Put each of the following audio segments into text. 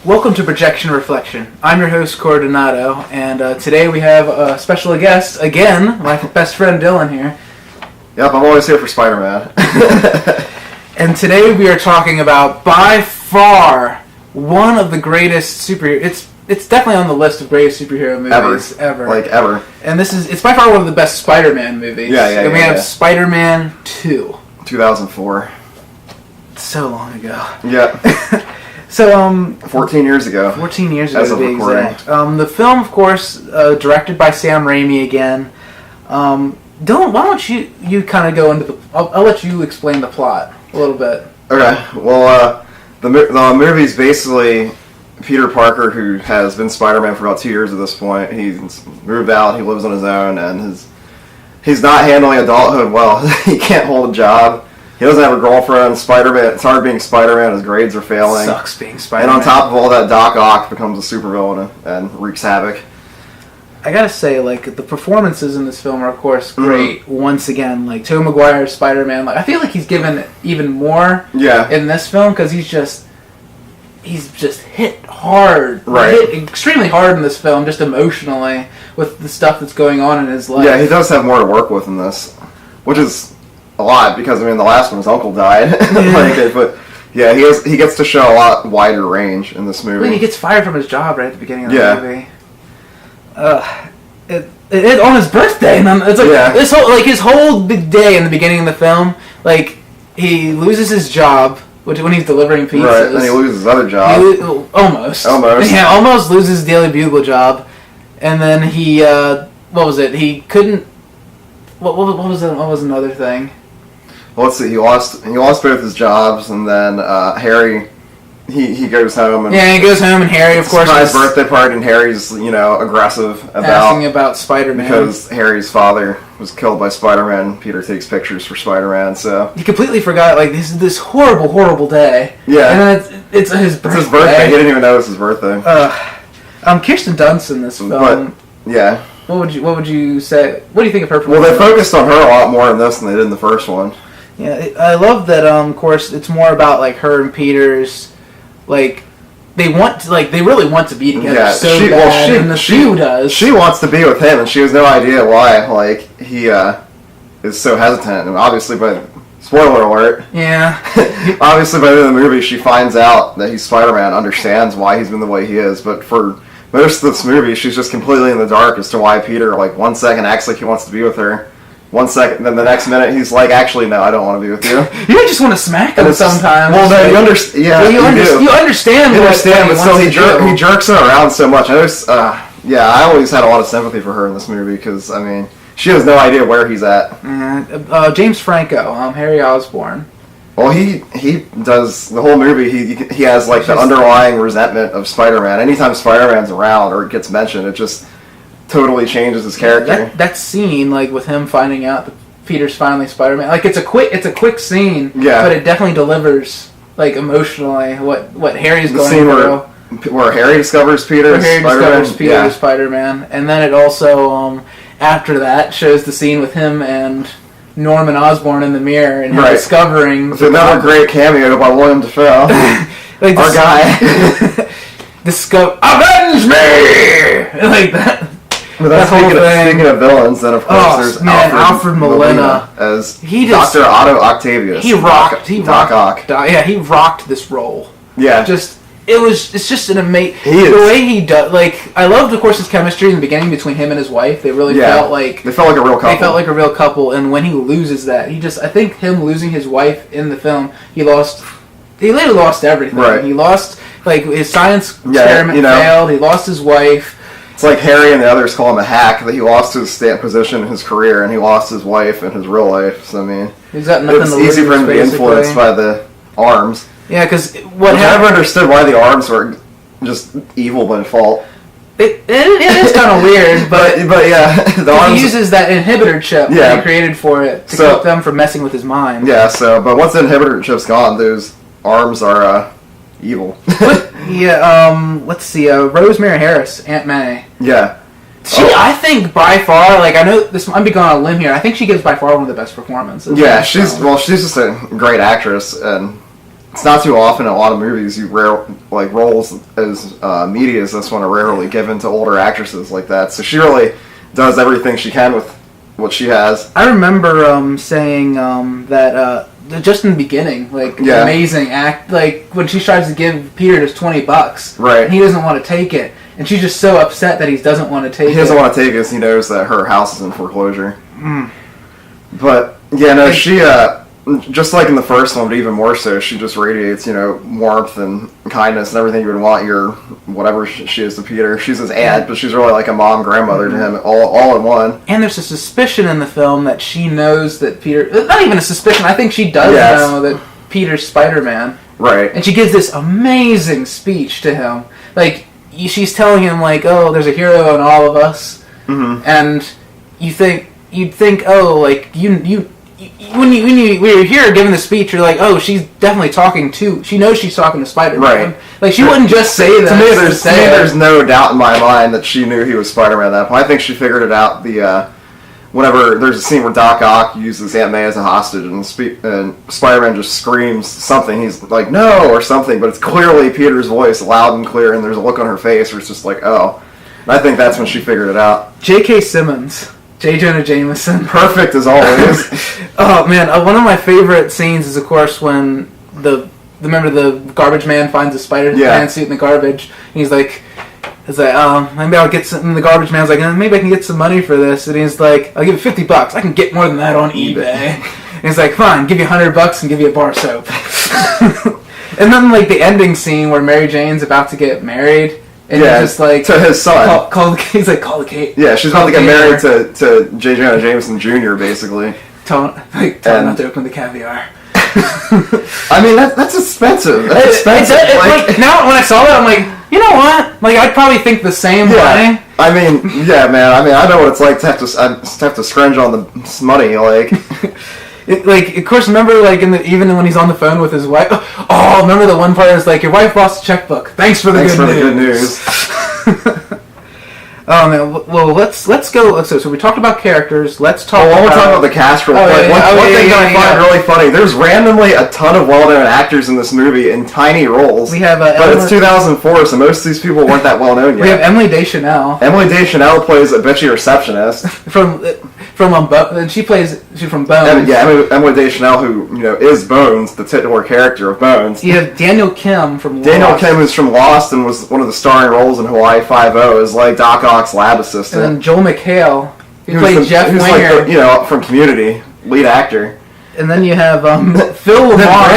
Welcome to Projection Reflection. I'm your host, Coordinato, and today we have a special guest, again, my best friend Dylan here. Yep, I'm always here for Spider-Man. And today we are talking about, by far, one of the greatest superhero... It's definitely on the list of greatest superhero movies ever. Like, ever. And it's by far one of the best Spider-Man movies. And we have Spider-Man 2. 2004. So long ago. Yeah. So, 14 years ago. 14 years ago, as to of be recording. exact. The film, of course, directed by Sam Raimi again. Dylan, why don't you kind of go into the... I'll let you explain the plot a little bit. Okay. Well, the movie's basically Peter Parker, who has been Spider-Man for about 2 years at this point. He's moved out, he lives on his own, and he's not handling adulthood well. He can't hold a job. He doesn't have a girlfriend. Spider-Man. It's hard being Spider-Man. His grades are failing. Sucks being Spider-Man. And on top of all that, Doc Ock becomes a supervillain and wreaks havoc. I gotta say, like, the performances in this film are, of course, great. Mm-hmm. Once again, like, Tobey Maguire's Spider-Man. Like, I feel like he's given even more in this film because he's just hit hard. Right. Hit extremely hard in this film, just emotionally, with the stuff that's going on in his life. Yeah, he does have more to work with in this, which is a lot because, I mean, the last one, his uncle died. But yeah, he gets to show a lot wider range in this movie. Well, he gets fired from his job right at the beginning of the movie. It on his birthday, and it's like his whole big day in the beginning of the film. Like, he loses his job when he's delivering pizzas. Right, and he loses his other job. Almost. Yeah, almost loses his Daily Bugle job, and then he what was it? He couldn't. What was it? What was another thing? Well, let's see. He lost both his jobs, and then Harry, he goes home. And he goes home, and Harry, of course, surprise birthday party, and Harry's aggressive asking about Spider-Man because Harry's father was killed by Spider-Man. Peter takes pictures for Spider-Man, so he completely forgot. Like, this horrible day. Yeah, and then it's his birthday. It's his birthday. He didn't even know it was his birthday. Kirsten Dunst in this film. But, yeah. What would you say? What do you think of her performance? Well, they focused on her a lot more in this than they did in the first one. Yeah, I love that. Of course, it's more about like her and Peter's, like they really want to be together. Yeah, she does. She wants to be with him, and she has no idea why. Like he is so hesitant, and obviously, spoiler alert. Yeah. Obviously, by the end of the movie, she finds out that he's Spider-Man, understands why he's been the way he is, but for most of this movie, she's just completely in the dark as to why Peter, like, 1 second acts like he wants to be with her. 1 second, then the next minute he's like, actually, no, I don't want to be with you. You just want to smack him sometimes. Well, no, you understand. Yeah, you understand. You understand, but still, he jerks her around so much. I always had a lot of sympathy for her in this movie because, I mean, she has no idea where he's at. James Franco, Harry Osborn. Well, he does the whole movie. He has like the underlying resentment of Spider-Man. Anytime Spider-Man's around or it gets mentioned, it just totally changes his character. That scene, like with him finding out that Peter's finally Spider-Man, like it's a quick scene, but it definitely delivers like emotionally what Harry's going through. Where Harry discovers Peter's Spider-Man, and then it also after that shows the scene with him and Norman Osborn in the mirror and him discovering. It's another great cameo by William Dafoe, our guy. Avenge me! Like that. But speaking of villains, then of course there's Alfred Molina as Dr. Otto Octavius. He rocked this role. Yeah, it's just an amazing the way he does. Like, I loved, of course, his chemistry in the beginning between him and his wife. They really felt like a real couple. And when he loses that, I think him losing his wife in the film, he later lost everything. Right. He lost, like, his science experiment failed. He lost his wife. It's like Harry and the others call him a hack, that he lost his stamp position in his career, and he lost his wife in his real life. So, I mean, he's got nothing it's to easy lose, for him to be basically influenced by the arms. Yeah, because I never understood why the arms were just evil by default. It is kind of weird, but yeah, the arms, he uses that inhibitor chip that he created for it to keep them from messing with his mind. Yeah, but once the inhibitor chip's gone, those arms are evil. Let's see, Rosemary Harris, Aunt May. Yeah. I think by far, like, I know this, I'm going on a limb here, I think she gives by far one of the best performances. Yeah, she's just a great actress, and it's not too often in a lot of movies roles as meaty as this one are rarely given to older actresses like that. So she really does everything she can with what she has. I remember saying that just in the beginning, amazing act, like when she tries to give Peter just $20, right? And he doesn't want to take it, and she's just so upset that he doesn't want to take it. He doesn't want to take it because he knows that her house is in foreclosure. But yeah, no, she just like in the first one, but even more so, she just radiates, warmth and kindness and everything you would want your whatever she is to Peter. She's his aunt, but she's really like a mom, grandmother to him, all in one. And there's a suspicion in the film that she knows that Peter... Not even a suspicion, I think she does know that Peter's Spider-Man. Right. And she gives this amazing speech to him. Like, she's telling him, like, oh, there's a hero in all of us. Mm-hmm. And you'd think, oh, like, when you're here giving the speech, you're like, oh, she's definitely talking to... She knows she's talking to Spider-Man. Right. Like, she wouldn't just say that. To me, there's no doubt in my mind that she knew he was Spider-Man at that point. I think she figured it out whenever there's a scene where Doc Ock uses Aunt May as a hostage and Spider-Man just screams something. He's like, no, or something, but it's clearly Peter's voice, loud and clear, and there's a look on her face where it's just like, oh. And I think that's when she figured it out. J.K. Simmons. J. Jonah Jameson. Perfect as always. Oh, man. One of my favorite scenes is, of course, when remember the garbage man finds a Spider-Man suit in the garbage, and he's like, maybe I'll get some, and the garbage man's like, maybe I can get some money for this, and he's like, I'll give you $50, I can get more than that on eBay. And he's like, fine, give you $100 and give you a bar soap. And then, like, the ending scene where Mary Jane's about to get married, and he's just like... To his son. He's like, call the Kate. Yeah, she's about to get married to J. Jonah Jameson Jr., basically. Tell him not to open the caviar. I mean, that's expensive. That's expensive. Like, now, when I saw that, I'm like, you know what? Like, I'd probably think the same way. I mean, yeah, man. I mean, I know what it's like to have to scrounge on the money, like... Of course, remember, like, even when he's on the phone with his wife... Oh, remember the one part is like, your wife lost a checkbook. Thanks for the good news. Oh, man. Well, let's go... So we talked about characters. Let's talk about... we'll talk about the cast real quick. One thing that I find really funny, there's randomly a ton of well-known actors in this movie in tiny roles. We have... but it's 2004, so most of these people weren't that well-known yet. We have Emily Deschanel. Emily Deschanel plays a bitchy receptionist. She's from Bones. Emily Deschanel, who is Bones, the titular character of Bones. You have Daniel Kim from Lost. Daniel Kim is from Lost and was one of the starring roles in Hawaii Five-0 as like Doc Ock's lab assistant. And then Joel McHale, who played Jeff Winger, like from Community, lead actor. And then you have Phil Lamar.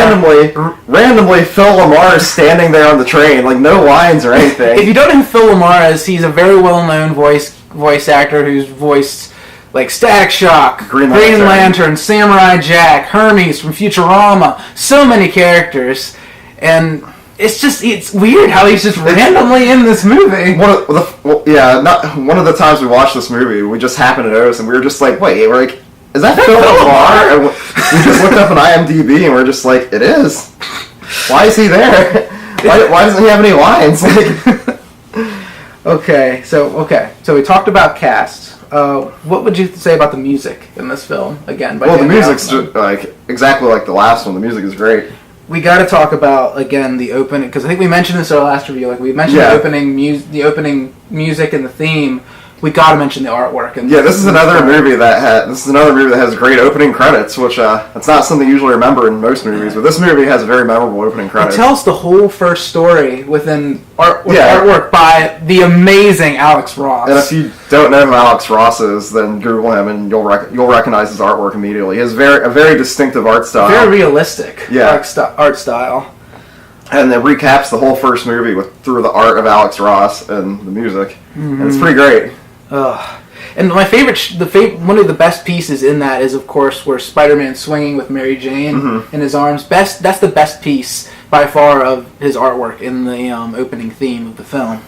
Randomly, Phil Lamar is standing there on the train, like no lines or anything. If you don't know who Phil Lamar is, he's a very well-known voice actor who's voiced like Static Shock, Green Lantern, Samurai Jack, Hermes from Futurama, so many characters, and it's weird how he's just randomly in this movie. One of the times we watched this movie, we just happened to notice, and we were just like, wait, we're like, is that Phil Lamar? And we just looked up on IMDb, and we're just like, it is. Why is he there? Why doesn't he have any lines? Okay, so we talked about cast. What would you say about the music in this film? Again, the music's like exactly like the last one. The music is great. We got to talk about again the opening, because I think we mentioned this in our last review. Like we mentioned the opening music and the theme. We got to mention the artwork. And this is another movie that has great opening credits, which it's not something you usually remember in most movies, but this movie has a very memorable opening credits. It tells the whole first story within artwork by the amazing Alex Ross. And if you don't know who Alex Ross is, then Google him and you'll recognize his artwork immediately. He has a very distinctive art style. Very realistic art style. and it recaps the whole first movie through the art of Alex Ross and the music, and it's pretty great. And my favorite, one of the best pieces in that is, of course, where Spider-Man swinging with Mary Jane in his arms. That's the best piece by far of his artwork in the opening theme of the film.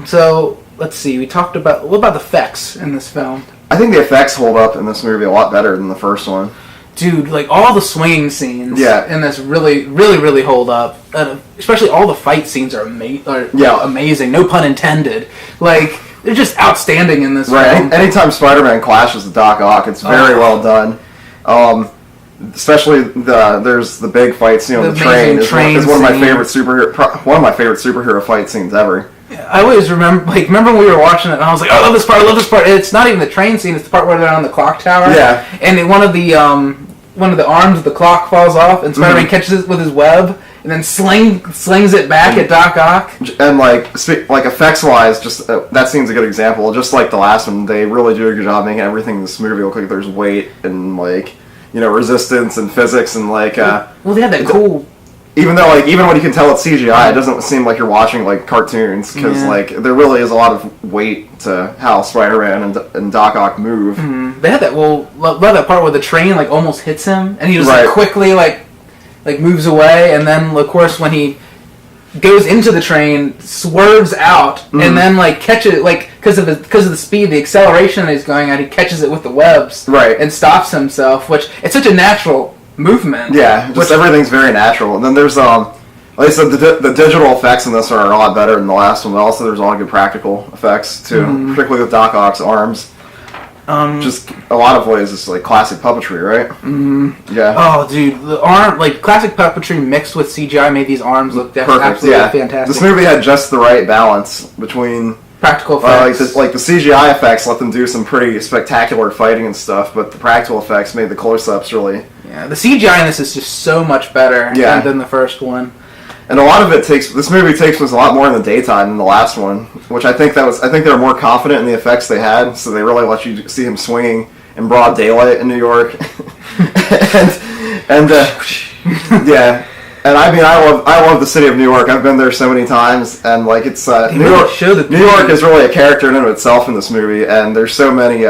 So let's see. What about the effects in this film? I think the effects hold up in this movie a lot better than the first one. Dude, like all the swinging scenes in this really, really, really hold up. Especially all the fight scenes are amazing. No pun intended. Like, they're just outstanding in this film. Anytime Spider-Man clashes with Doc Ock, it's very well done. Especially there's the big fight scene on the train. Is one of my favorite superhero fight scenes ever. I always remember when we were watching it, and I was like, I love this part. It's not even the train scene; it's the part where they're on the clock tower. Yeah. And one of the arms of the clock falls off, and Spider-Man catches it with his web, and then slings it back at Doc Ock. And like effects-wise, just that scene's a good example. Just like the last one, they really do a good job making everything in this movie look like there's weight and resistance and physics and they had that cool. Even when you can tell it's CGI, it doesn't seem like you're watching cartoons because there really is a lot of weight to how Spider-Man and Doc Ock move. They had that. Love that part where the train almost hits him, and he just quickly moves away, and then of course when he goes into the train, swerves out, and then catches because of the speed, the acceleration that he's going at, he catches it with the webs, and stops himself. Which it's such a natural movement. Yeah, everything's very natural. And then there's like I said, the digital effects in this are a lot better than the last one, but also there's a lot of good practical effects too, particularly with Doc Ock's arms. Just a lot of ways it's classic puppetry, right? Yeah. Oh, dude, the arm, classic puppetry mixed with CGI made these arms look absolutely fantastic. This movie had just the right balance between practical effects. The CGI effects let them do some pretty spectacular fighting and stuff, but the practical effects made the close-ups really. Yeah, the CGI in this is just so much better than the first one. And a lot of this movie takes place a lot more in the daytime than the last one, which I think they were more confident in the effects they had, so they really let you see him swinging in broad daylight in New York. Yeah. And I mean, I love the city of New York. I've been there so many times, and it's New York is really a character in and of itself in this movie, and there's so many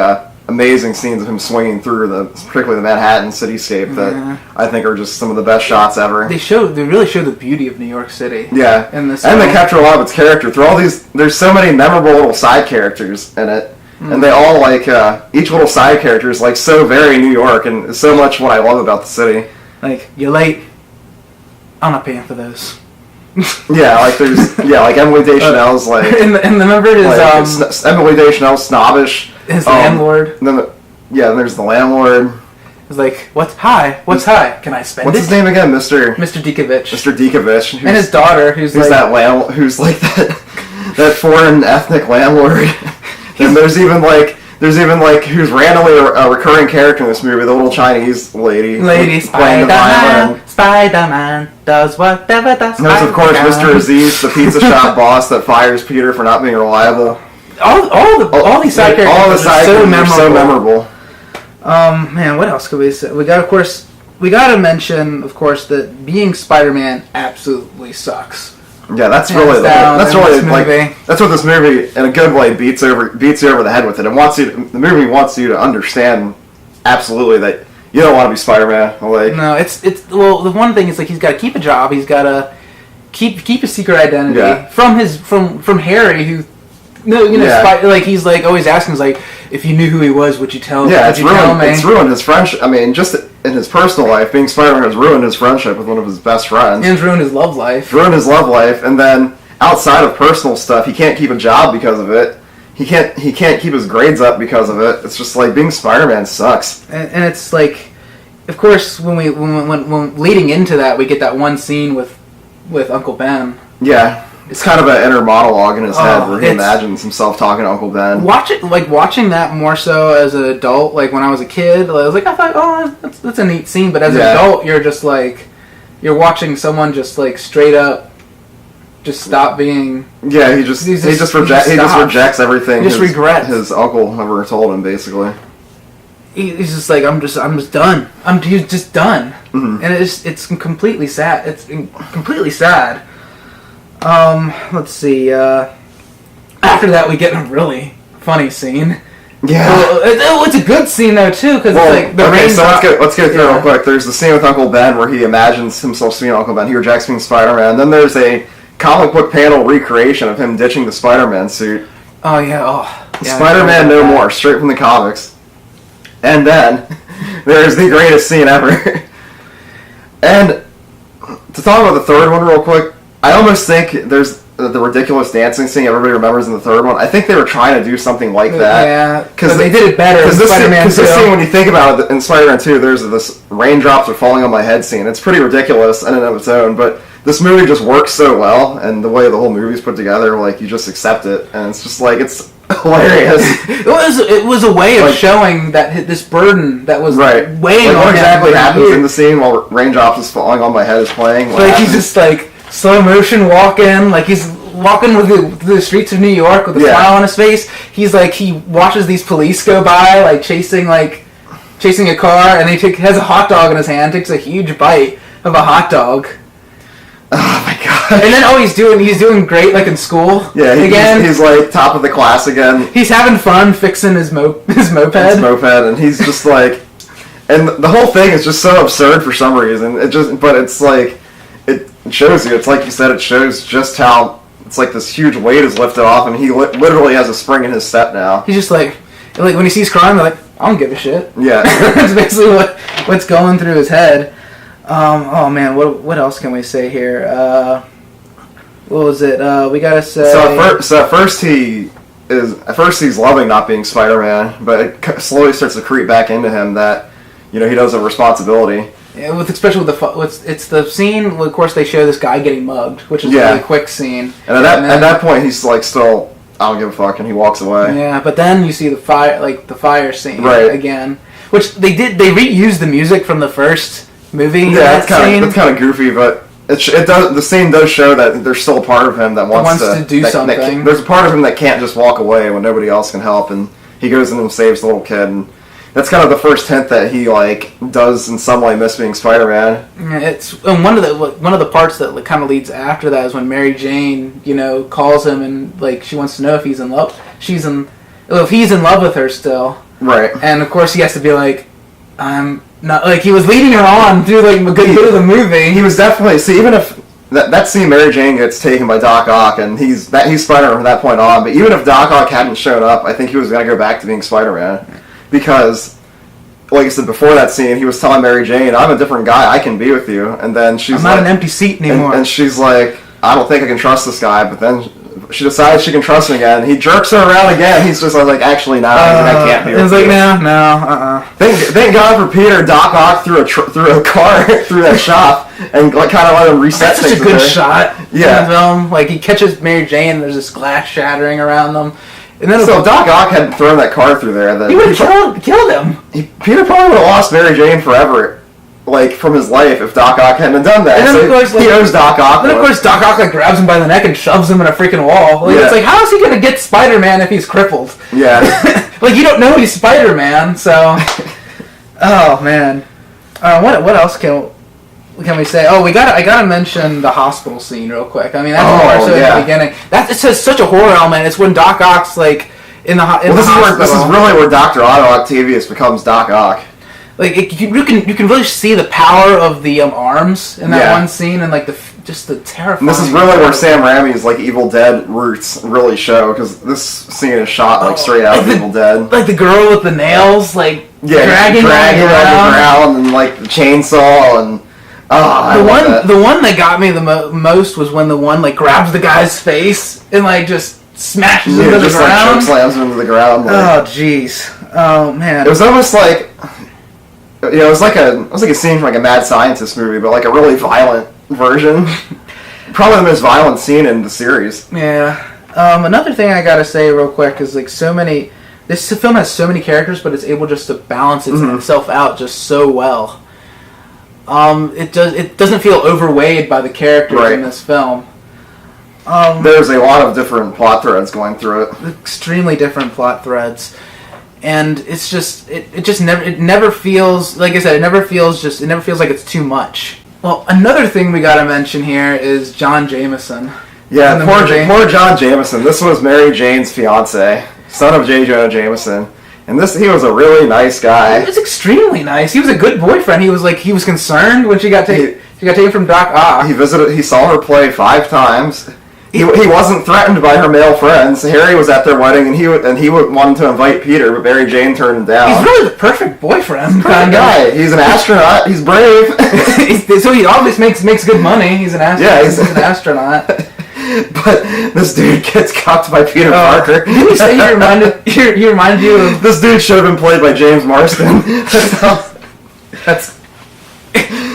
amazing scenes of him swinging through particularly the Manhattan cityscape that I think are just some of the best shots ever. They really show the beauty of New York City. Yeah, in this and they capture a lot of its character through all these. There's so many memorable little side characters in it, and they all each little side character is so very New York, and so much what I love about the city. You're late. I'm not paying for those. There's Emily Deschanel's and remember his Emily Deschanel's snobbish. His landlord. Then there's the landlord. It's what's high? Can I spend What's his name again? Mr. Dikovich. Mr. Dikovich. And his daughter, who's that foreign ethnic landlord. And there's even who's randomly a recurring character in this movie, the little Chinese lady playing the violin. Spider-Man does whatever the Spider-Man. There's of course Mr. Aziz, the pizza shop boss that fires Peter for not being reliable. All these side characters are so memorable. Man, what else could we say? We got to mention, of course, that being Spider-Man absolutely sucks. Yeah, that's what this movie in a good way beats you over the head with it. The movie wants you to understand absolutely that you don't want to be Spider-Man. No, the one thing is he's got to keep a job. He's got to keep a secret identity from Harry, who he's always asking, if you knew who he was, would you tell me? It's ruined his friendship. I mean, just in his personal life, being Spider-Man has ruined his friendship with one of his best friends. And ruined his love life. And then outside of personal stuff, he can't keep a job because of it. He can't keep his grades up because of it. It's just being Spider-Man sucks. And it's of course, when leading into that, we get that one scene with Uncle Ben. Yeah. It's kind of an inner monologue in his head where he imagines himself talking to Uncle Ben. Watching that more so as an adult, when I was a kid, I thought, that's a neat scene. But as an adult, you're just you're watching someone just straight up just stop being. Yeah, he just rejects everything. He just regrets his uncle ever told him, basically. he's just like, I'm just done. He's just done, and it's completely sad. It's completely sad. Let's see. After that, we get a really funny scene. Yeah. Well, it's a good scene though too, because it's like the rain. So let's go through it real quick. There's the scene with Uncle Ben where he imagines himself being Uncle Ben. He rejects being Spider-Man. Then there's a comic book panel recreation of him ditching the Spider-Man suit. Oh yeah. Spider-Man No More, straight from the comics. And then there's the greatest scene ever. And to talk about the third one real quick, I almost think there's the ridiculous dancing scene everybody remembers in the third one. I think they were trying to do something like that. Yeah, because they did it better in Spider-Man 2. Because this scene, when you think about it, in Spider-Man 2, there's this raindrops are falling on my head scene. It's pretty ridiculous in and of its own, but this movie just works so well, and the way the whole movie's put together, like, you just accept it, and it's just like, it's hilarious. It was a way of showing that this burden that was weighing on what exactly happens in the scene while raindrops is falling on my head is playing. Like, he's just like slow motion walking, like he's walking with the streets of New York with a smile on his face. He's like, he watches these police go by, like chasing a car, and he has a hot dog in his hand, takes a huge bite of a hot dog. Oh my god! And then he's doing great, like in school. Yeah, he's like top of the class again. He's having fun fixing his moped. And he's just like, and the whole thing is just so absurd for some reason. But it's like, it shows you. It's like you said. It shows just how it's like this huge weight is lifted off, and he literally has a spring in his step now. He's just like when he sees crime, they're like, I don't give a shit. Yeah, that's basically what's going through his head. Oh man, what else can we say here? What was it? We gotta say. So at first he's loving not being Spider-Man, but it slowly starts to creep back into him that he does have a responsibility. Yeah, especially with it's the scene. Of course, they show this guy getting mugged, which is a really quick scene. And at that point, he's like still, I don't give a fuck, and he walks away. Yeah, but then you see the fire scene again, which they reused the music from the first movie. Yeah, that's kind of goofy, but it does. The scene does show that there's still a part of him that wants to do something. There's a part of him that can't just walk away when nobody else can help, and he goes in and saves the little kid. And that's kind of the first hint that he does in some way miss being Spider-Man. And one of the parts that kind of leads after that is when Mary Jane calls him and she wants to know if he's in love. If he's in love with her still. Right. And of course he has to be like, I'm not, he was leading her on through a good bit of the movie. He was definitely, even if that scene, Mary Jane gets taken by Doc Ock, and he's Spider-Man from that point on. But even if Doc Ock hadn't shown up, I think he was gonna go back to being Spider-Man, because, like I said before that scene, he was telling Mary Jane, "I'm a different guy. I can be with you." And then I'm not an empty seat anymore. And she's like, "I don't think I can trust this guy." But then she decides she can trust him again. He jerks her around again. He's just like, "Actually, no, I can't be with you." It's like, no. Thank God for Peter. Doc Ock threw a car through that shop and kind of let him reset things. That's such a good shot. Yeah. In the film. He catches Mary Jane. And there's this glass shattering around them. And then so if Doc Ock hadn't thrown that car through there, then he would have killed him. Peter probably would have lost Mary Jane forever, from his life, if Doc Ock hadn't done that. And then, of course, he owes Doc Ock. Then, of course, Doc Ock grabs him by the neck and shoves him in a freaking wall. It's like, how is he going to get Spider-Man if he's crippled? Yeah. You don't know he's Spider-Man, so... Oh, man. What else can we say? Oh, I gotta mention the hospital scene real quick. I mean, that's at the beginning. It's such a horror element. It's when Doc Ock's in the hospital. This is really where Dr. Otto Octavius becomes Doc Ock. You can really see the power of the arms in that one scene, and just the terrifying. And this is really where Sam Raimi's Evil Dead roots really show, because this scene is shot straight out of Evil Dead. The girl with the nails, dragging on the ground, and the chainsaw, and the one that got me the most was when the one grabs the guy's face and just smashes him to the ground. Choke slams him into the ground. Oh jeez. Oh man. It was almost like. It was like a scene from a Mad Scientist movie, but a really violent version. Probably the most violent scene in the series. Yeah. Another thing I gotta say real quick is this film has so many characters, but it's able just to balance itself out just so well. It doesn't feel overweighed by the characters in this film. There's a lot of different plot threads going through it. Extremely different plot threads. and it's just it never feels, like I said, it never feels like it's too much. Well, another thing we gotta mention here is John Jameson. Yeah, poor John Jameson. This was Mary Jane's fiance, son of J. Jonah Jameson. And he was a really nice guy. He was extremely nice. He was a good boyfriend. He was concerned when she got taken from Doc Ock. He saw her play 5 times. He wasn't threatened by her male friends. Harry was at their wedding, and he wanted to invite Peter, but Mary Jane turned him down. He's really the perfect boyfriend. He's kind of guy. He's an astronaut. He's brave. So he always makes good money. He's an astronaut. Yeah, he's an astronaut. But this dude gets cucked by Peter Parker. Didn't you say he reminded you of... This dude should have been played by James Marsden. That's...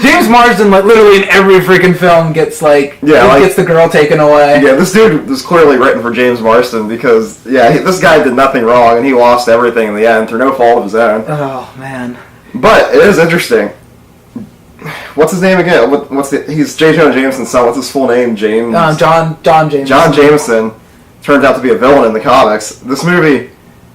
James Marsden, like, literally in every freaking film gets, gets the girl taken away. Yeah, this dude was clearly written for James Marsden because, this guy did nothing wrong and he lost everything in the end through no fault of his own. Oh, man. But it is interesting. What's his name again? He's J. Jonah Jameson's son. What's his full name? James? John Jameson. John Jameson turns out to be a villain in the comics. This movie...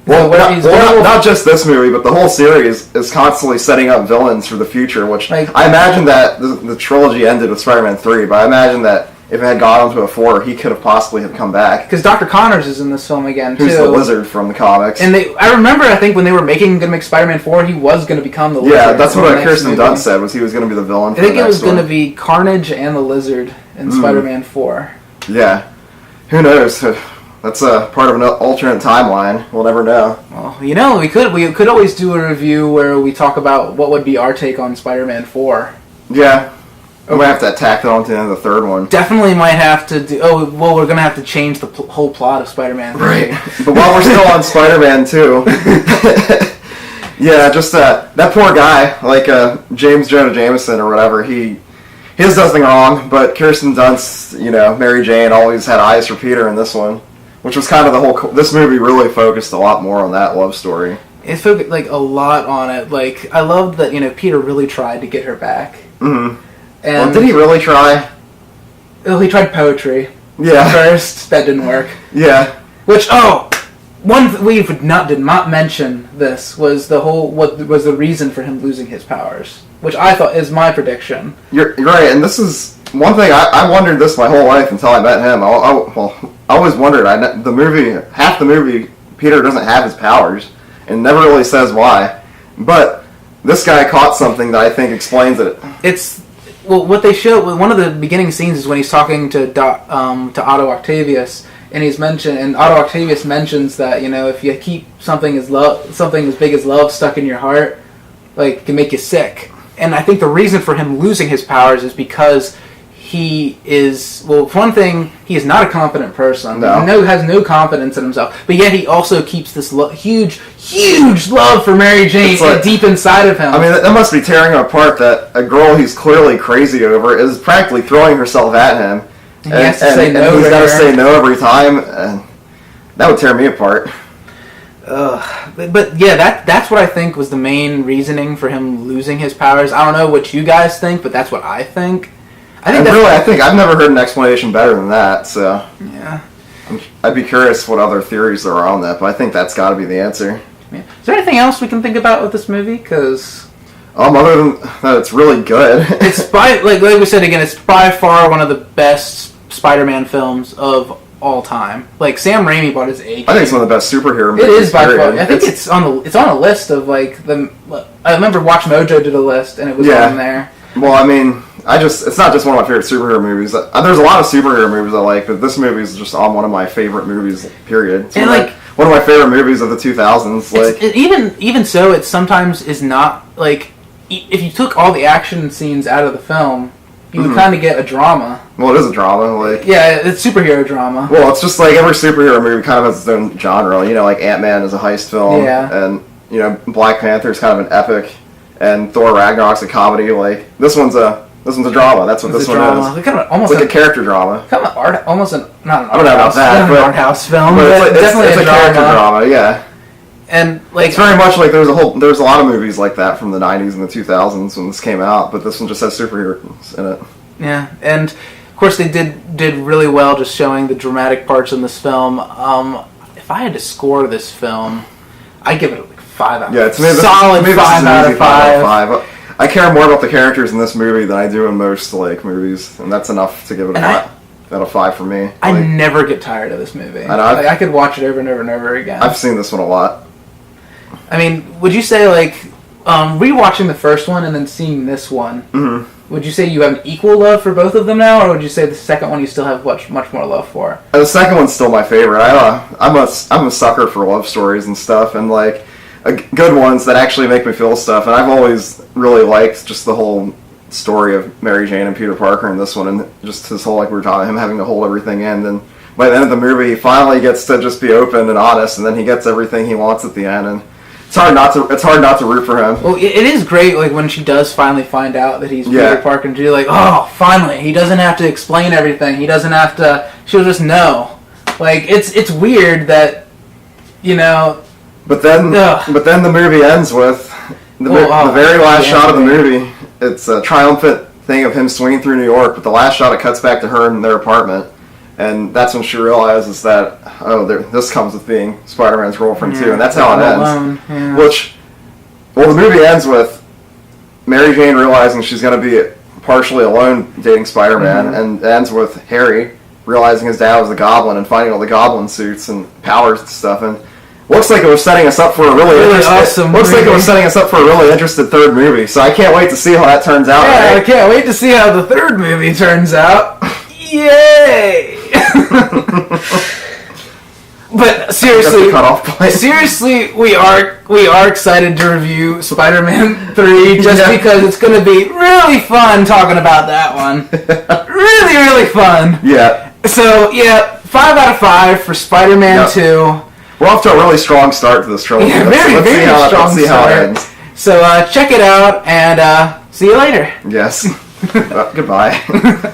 not just this movie, but the whole series is constantly setting up villains for the future, which I imagine that the trilogy ended with Spider-Man 3, but I imagine that if it had gone on to a 4, he could have possibly come back. Because Dr. Connors is in this film again, too. Who's the Lizard from the comics. And I remember, I think, when they were going to make Spider-Man 4, he was going to become the Lizard. Yeah, that's what Kirsten Dunst said, was he was going to be the villain for the next one. I think it was going to be Carnage and the Lizard in Spider-Man 4. Yeah. Who knows? That's a part of an alternate timeline. We'll never know. Well, we could always do a review where we talk about what would be our take on Spider-Man 4. Yeah. We might have to tack it on to the end of the third one. Definitely might have to do... Oh, well, we're going to have to change the whole plot of Spider-Man 3. Right. But while we're still on Spider-Man 2... yeah, just that poor guy, like James Jonah Jameson or whatever, he does nothing wrong, but Kirsten Dunst, Mary Jane always had eyes for Peter in this one. Which was kind of the whole... This movie really focused a lot more on that love story. It focused, a lot on it. I loved that, Peter really tried to get her back. Mm-hmm. And did he really try? Well, he tried poetry. Yeah. First. That didn't work. Yeah. Which, one we did not mention this was what was the reason for him losing his powers. Which I thought is my prediction. You're right, and this is... One thing, I wondered this my whole life until I met him. I always wondered, half the movie, Peter doesn't have his powers, and never really says why. But this guy caught something that I think explains it. What they show, one of the beginning scenes is when he's talking to Otto Octavius, and Otto Octavius mentions that, if you keep something as big as love stuck in your heart, it can make you sick. And I think the reason for him losing his powers is because he is, for one thing, he is not a competent person. No. He has no confidence in himself. But yet he also keeps this huge, huge love for Mary Jane deep inside of him. I mean, that must be tearing him apart that a girl he's clearly crazy over is practically throwing herself at him. And he has to say no. And he's got to say no every time. And that would tear me apart. But yeah, that's what I think was the main reasoning for him losing his powers. I don't know what you guys think, but that's what I think. I think I've never heard an explanation better than that. So yeah, I'd be curious what other theories there are on that, but I think that's got to be the answer. Yeah. Is there anything else we can think about with this movie? Because other than that, it's really good. It's like we said again, it's by far one of the best Spider-Man films of all time. Sam Raimi bought his A game. I think it's one of the best superhero movies. It is by far. I think it's on a list of I remember Watch Mojo did a list and it was on there. Well, I mean, it's not just one of my favorite superhero movies. There's a lot of superhero movies I like, but this movie is just on one of my favorite movies. Period. It's one of my favorite movies of the 2000s. Even so, it sometimes is not if you took all the action scenes out of the film, you would kind of get a drama. Well, it is a drama. Yeah, it's superhero drama. Well, it's just every superhero movie kind of has its own genre. Ant-Man is a heist film. Yeah. And, Black Panther is kind of an epic. And Thor Ragnarok's a comedy. This one's a drama. That's what this one is. It's almost a character drama. Kind of art, almost not an art I don't know about that, but an art house film, but definitely it's a character drama. Yeah. And it's very much there's a lot of movies like that from the 90s and the 2000s when this came out, but this one just has superheroes in it. Yeah, and of course they did really well just showing the dramatic parts in this film. If I had to score this film, I'd give it 5 out. Yeah, to me, solid 5 out of 5. I care more about the characters in this movie than I do in most like movies, and that's enough to give it out of 5 for me. I never get tired of this movie. I could watch it over and over and over again. I've seen this one a lot. I mean, would you say like rewatching the first one and then seeing this one? Mm-hmm. Would you say you have an equal love for both of them now, or would you say the second one you still have much more love for? The second one's still my favorite. I'm a sucker for love stories and stuff, and like good ones that actually make me feel stuff. And I've always really liked just the whole story of Mary Jane and Peter Parker in this one, and just his whole, like we were talking, him having to hold everything in. And by the end of the movie, he finally gets to just be open and honest, and then he gets everything he wants at the end. And it's hard not to root for him. Well, it is great, like when she does finally find out that he's Peter Parker, and you're like, oh, finally, he doesn't have to explain everything. He doesn't have to. She'll just know. Like it's weird that, you know. But then the movie ends with the very last shot of the movie. It's a triumphant thing of him swinging through New York, but the last shot, it cuts back to her in their apartment, and that's when she realizes that this comes with being Spider-Man's girlfriend too, and that's how it ends. Yeah. The movie ends with Mary Jane realizing she's going to be partially alone dating Spider-Man, and it ends with Harry realizing his dad was the Goblin and finding all the Goblin suits and powers and stuff, and looks like it was setting us up for a really awesome. Looks like it was setting us up for a really interesting third movie. So I can't wait to see how that turns out. Yeah, right? I can't wait to see how the third movie turns out. Yay! But seriously, we are excited to review Spider-Man 3 just because it's going to be really fun talking about that one. Really, really fun. Yeah. So 5 out of 5 for Spider-Man 2. We're off to a really strong start to this trilogy. Yeah, very strong start. See how it ends. So check it out, and see you later. Yes. Goodbye.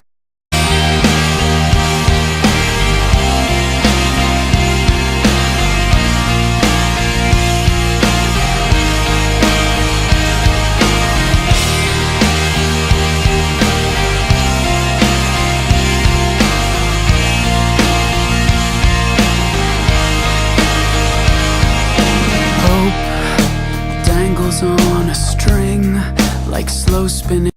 On a string, like slow spinning.